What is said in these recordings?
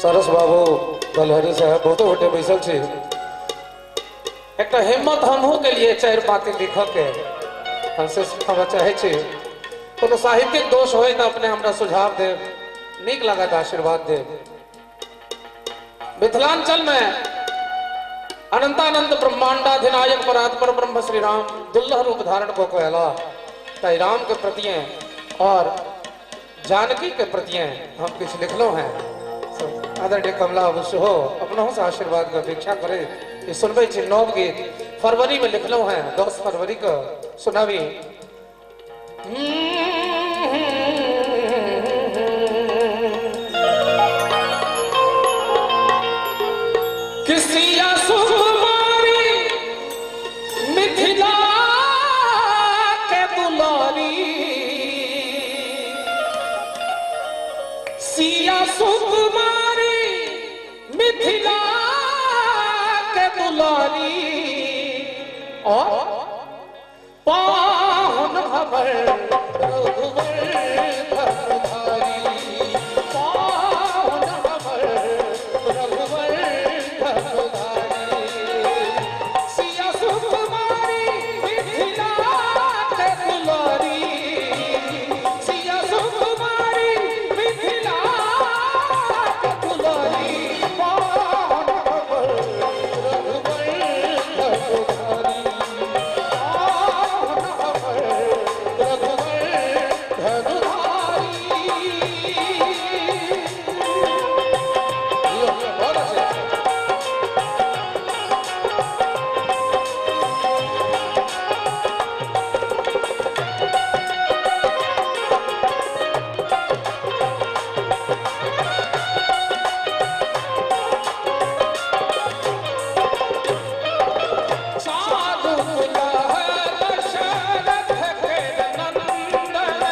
सरस बाबू गलहरी साहब बहुत गोटे बैसल छे एक हिम्मत हमहू के लिए चार पाती लिख के हमसे हम चाहे छे तो साहित्यिक दोष हो तो अपने हमरा सुझाव दे नीक लगा आशीर्वाद दे। मिथिलांचल में अनंतानंद ब्रह्मांडाधिनायक परात्पर ब्रह्म श्री राम दुल्लह रूप धारण को कहला ताई राम के प्रति और जानकी के प्रति हम कुछ लिखलो हैं। आदरणीय कमला अवश्य हो अपनों से आशीर्वाद का अपेक्षा करे ये सुनबे छी नव गीत फरवरी में लिखलो हैं 10 फरवरी को सुनावी। किसिया सुकुमारी मिथिला के दुलारी सिया सुकुमारी मिथिला के दुलारी और पाहुन खबर रघुवर धरधारी पाहुन खबर रघुवर धरधारी सिया सुकुमारी मिथिला के दुलारी सिया सुकुमारी मिथिला के दुलारी पाहुन खबर रघुवर धरधारी पाहुन खबर रघुवर धरधारी। बहुत अच्छे साधु दशरथ के नंदन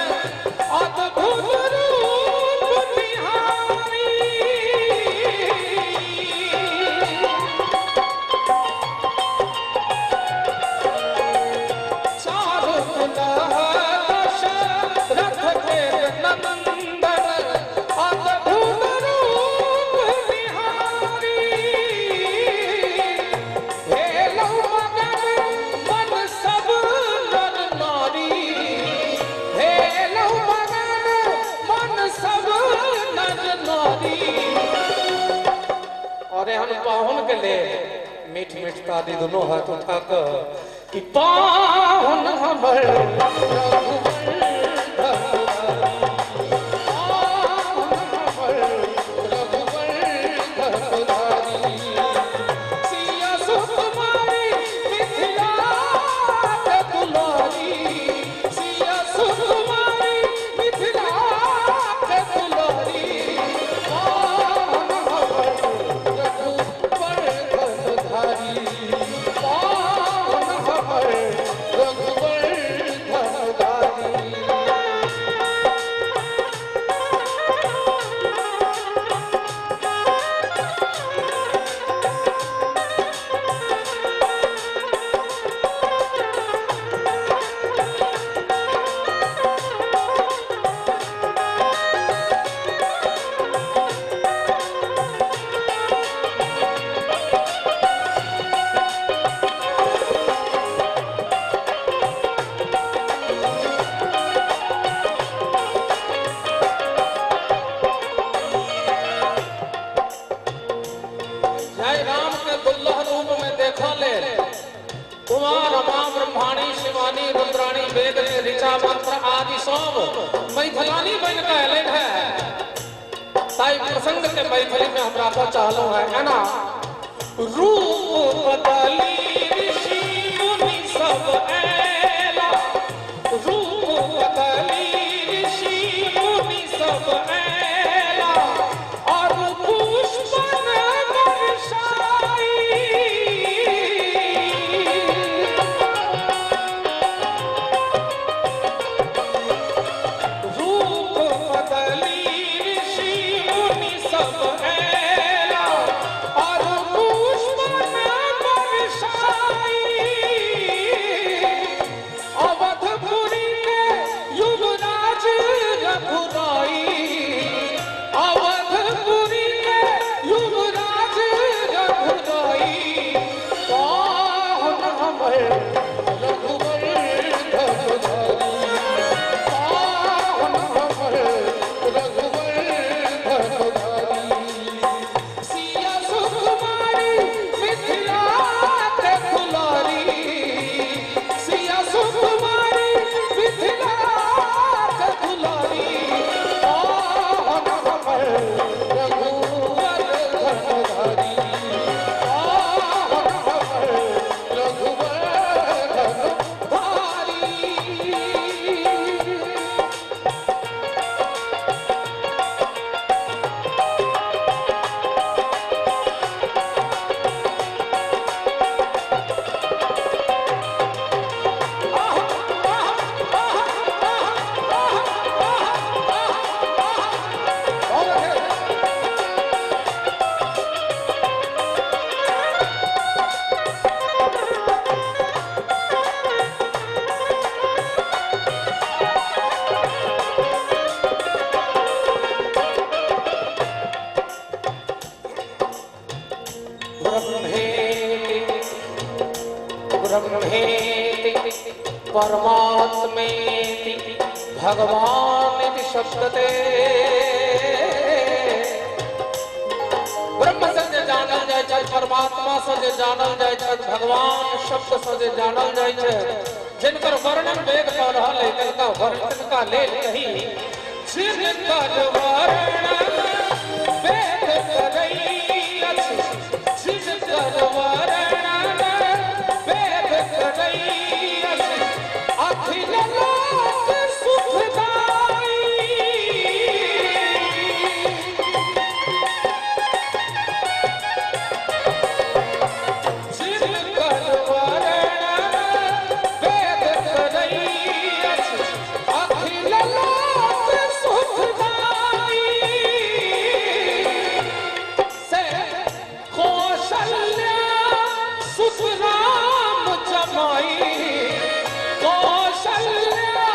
अद्भुत रूप निहारी साधु दशरथ के नंदन अद्भुत रूप निहारी हेलो मगन मन सब नर नारी हेलो मगन मन सब नर नारी। और हम पाहुन के ले मीठ मीठ ताली दोनों हाथ उठा कर कि पाहुन हमर रघुवर धरधारी सिया सुकुमारी मिथिला के दुलारी सिया सुकुमारी मिथिला के दुलारी पाहुन हमर रघुवर धरधारी पाहुन हमर रघुवर धरधारी। जय राम के दुल्लह रूप में देखो ले कुमार रमा ब्रह्माणी शिवानी रुद्राणी वेद के ऋचा मंत्र आदि सब मैथिलानी बन के अलन है ताई प्रसंग के मैथिली में हमरा को चाहलो है ना रूप बदली ऋषि मुनि सब ऐला रूप बदली ऋषि मुनि सब ऐला और पुष्पन बरसाई रूप बदली ऋषि मुनि सब ऐला और पुष्पन बरसाई ब्रह्मेति परमात्मेति भगवानिति शब्दते। ब्रह्म से जे जानल जाय छै, परमात्मा से जे जानल जाय छै, भगवान शब्द से जे जानल जाय छै, जिनकर वर्णन वेद कह रहल है, तिनका वर्णन का लेल कही जिनकर वर्णन वेद करई अछि, जिनकर वर्णन वेद करई अछि, अखिल लोक सुखदाई। जिनकर वर्णन वेद करई अछि, अखिल लोक सुखदाई। से कौशल्या सुत राम जमाई, कौशल्या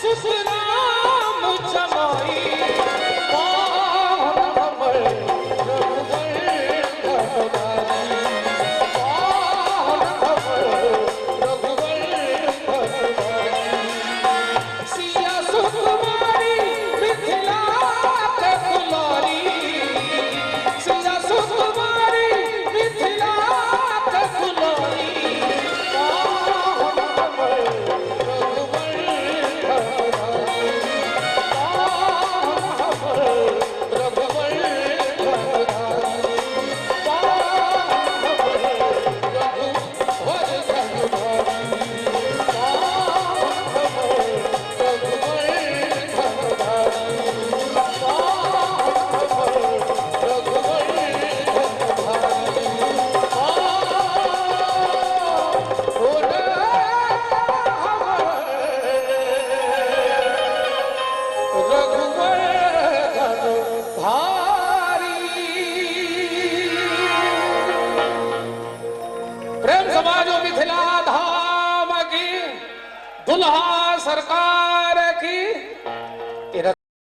सुत राम जमाई। पावन हमर रघुवर भगवानी, पावन हमर रघुवर भगवानी। सिया सुकुमारी मिथिला के दुलारी, सिया सुकुमारी मिथिला के दुलारी। पावन हमर रघुवर भगवानी, पावन हमर रघुवर भगवानी, पावन हमर रघुवर भगवानी, पावन हमर रघुवर भगवानी, पावन हमर रघुवर प्रेम समाजो मिथिला धाम की, दुल्हा सरकार की।